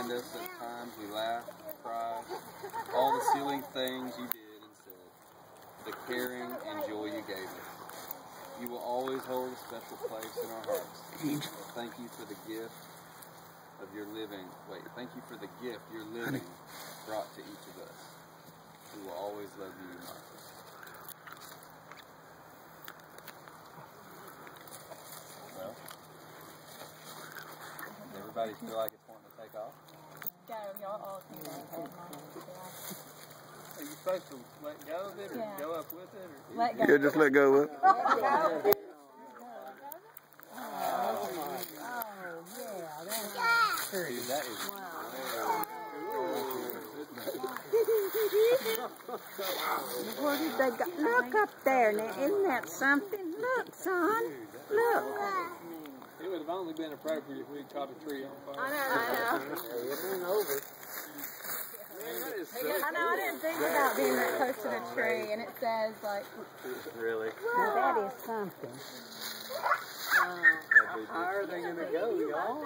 behind us at times. We laughed, cried, all the silly things you did and said, the caring and joy you gave us. You will always hold a special place in our hearts. Thank you for the gift of your living. Thank you for the gift your living brought to each of us. We will always love you, Marcus. Well, does everybody feel like it's wanting to take off? Y'all all do that. Are you supposed to let go of it or go up with it? Or let go. Yeah, just let go of it. Oh, yeah, that's Dude, that is Where did they go? Look up there. Now, isn't that something? Look, son. Look. It would have only been appropriate if we had caught a tree on fire. I know. it went over. I know, I didn't think about being that close to the tree, and it says, like... Really? Now, that is something. How high are they going to go, y'all?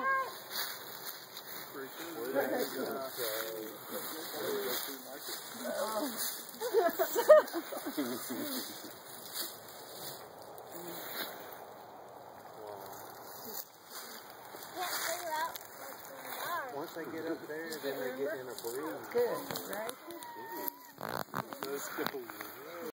Once they get up there, then they get in a breeze. Good, right? Let's go.